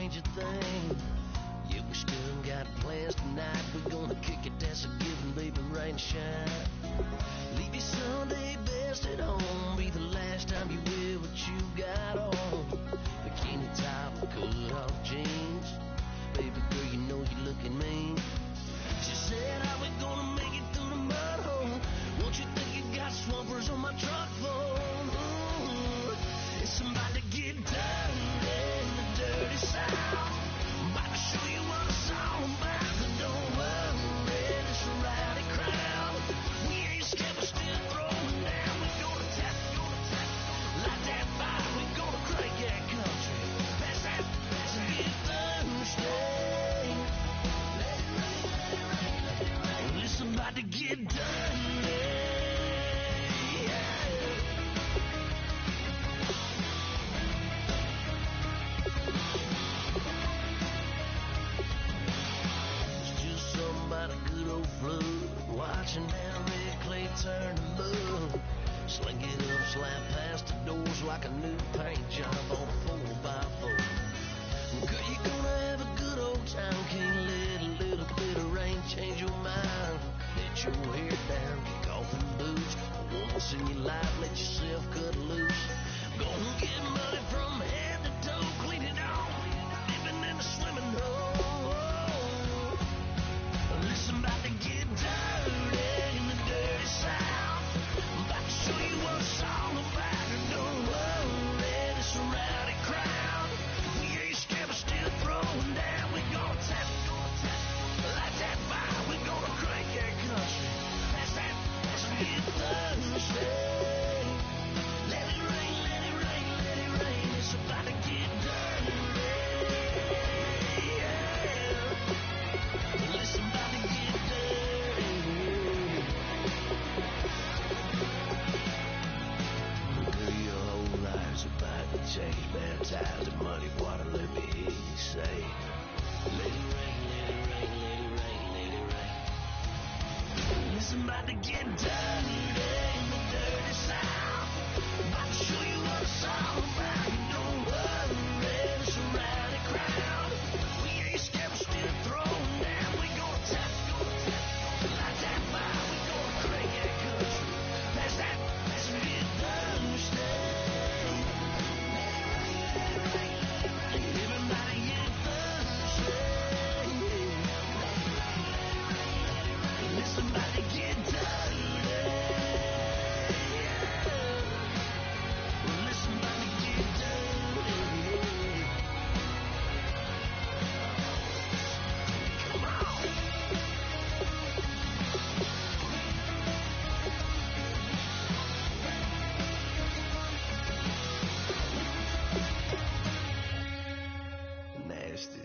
change a thing. Yeah, we still got plans tonight. We're gonna kick it, that's a given, baby, rain and shine. Leave your Sunday best at home. Be the last time you wear what you got on. Bikini top, cut off jeans. Baby girl, you know you're looking mean. She said, how we gonna make it through the mud hole? Won't you think you got swampers on my truck phone? Ooh, it's about to get dirty in the dirty South. About to show you what it's all about. But don't worry, it's a rowdy crowd. We ain't scared, we're still throwing down. We gonna tap, light that fire. We gonna crank that country. Pass that, and get Thursday. Well, it's about to get dirty. Watching down red clay turn to mud. Sling it up, slap past the doors like a new paint job on a 4x4. Girl, you gonna have a good old time. Can't let a little bit of rain change your mind. Let your hair down, kick off them boots. Once in your life, let yourself cut loose. Gonna get money from head to toe, clean it off, living in a swimming hole. Listen, about to get dirty in the dirty South. I'm about to show you what it's all about. And don't worry, it's a rowdy crowd. We ain't scared, we're still throwing down. We gonna tap, light that fire. We gonna crank that country. That's that, let's get Thursday. Let it rain, let it rain, let it rain. It's about to get dirty. Yeah. Listen, about to get dirty. Girl, your whole life's about to change. Baptized in muddy water, let me hear you say, let it rain, let it rain, let it rain, let it rain. Listen, about to get dirty in the dirty South. About to show you what it's all about. Don't worry, it's a rowdy crowd. We ain't scared, we're still throwing down. We gonna tap, light that fire. We gonna crank that country. Pass that, let's get Thursday. Everybody get Thursday. Listen, about to get dirty. Well, listen, about to get dirty. Come on. Nasty.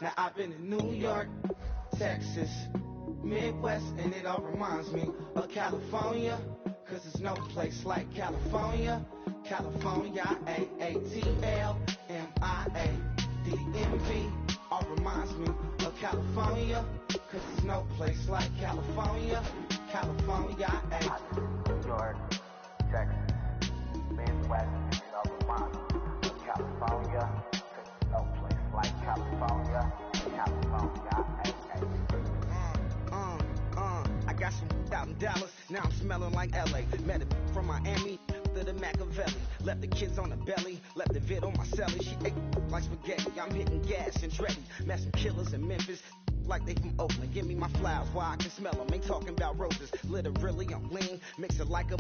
Now I've been in New York, Texas, Midwest, and it all reminds me of California, cause there's no place like California. California, A-A-T-L-M-I-A-D-M-V, all reminds me of California, cause there's no place like California. California, New York, Texas, Midwest, and it all reminds me of California, cause there's no place like California. California, I got some out in Dallas, now I'm smelling like LA. Met it from Miami to the Machiavelli. Left the kids on the belly, left the vid on my celly. She ate like spaghetti, I'm hitting gas and Dreddy. Met some killers in Memphis, like they from Oakland. Give me my flowers while I can smell them. Ain't talking about roses, literally I'm lean. Mix it like a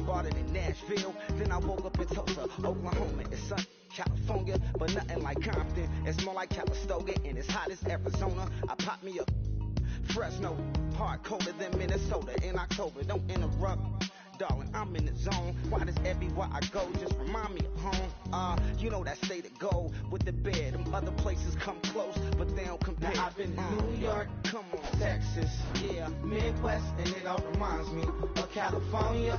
bought it in Nashville. Then I woke up in Tulsa, Oklahoma. It's sun, California, but nothing like Compton. It's more like Calistoga, and it's hot as Arizona. I pop me up Fresno, hard colder than Minnesota in October. Don't interrupt, darling, I'm in the zone. Why does everywhere I go just remind me of home? You know that state of gold with the bed. Them other places come close, but they don't compare. Now I've been to New York, come on, Texas, yeah, Midwest, and it all reminds me of California,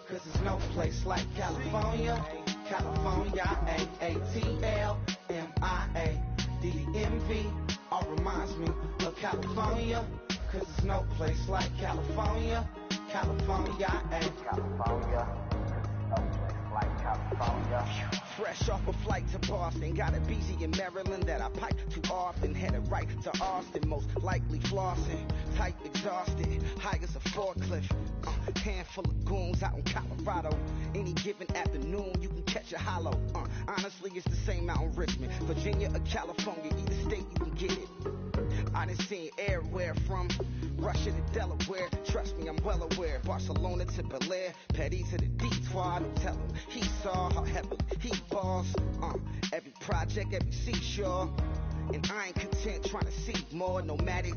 cause there's no place like California. California, A-A-T-L-M-I-A-D-M-V, all reminds me of California, cause there's no place like California. California, California, no place like California. Fresh off a flight to Boston, got a BZ in Maryland that I pipe too often. Headed right to Austin, most likely flossing. Tight, exhausted, high as a forklift. Handful of goons out in Colorado. Any given afternoon, you can catch a hollow. Honestly, it's the same out in Richmond, Virginia or California. Either state you can get it. I done seen everywhere from Russia to Delaware. Trust me, I'm well aware. Barcelona to Bel Air, Petty to the Detroit. Don't tell him he saw how heavily he balls. Every project, every seashore. And I ain't content trying to see more. Nomadic,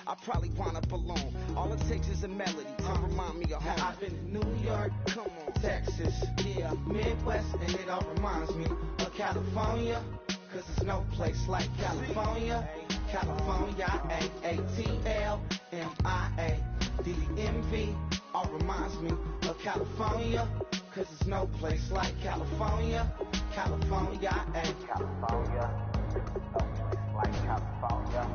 I probably wind up alone. All it takes is a melody to remind me of home. Now I've been to New York, come on, Texas, yeah, Midwest, and it all reminds me of California, cause there's no place like California. California, A-A-T-L-M-I-A-D-M-V, all reminds me of California, cause there's no place like California. California, California, no place like California.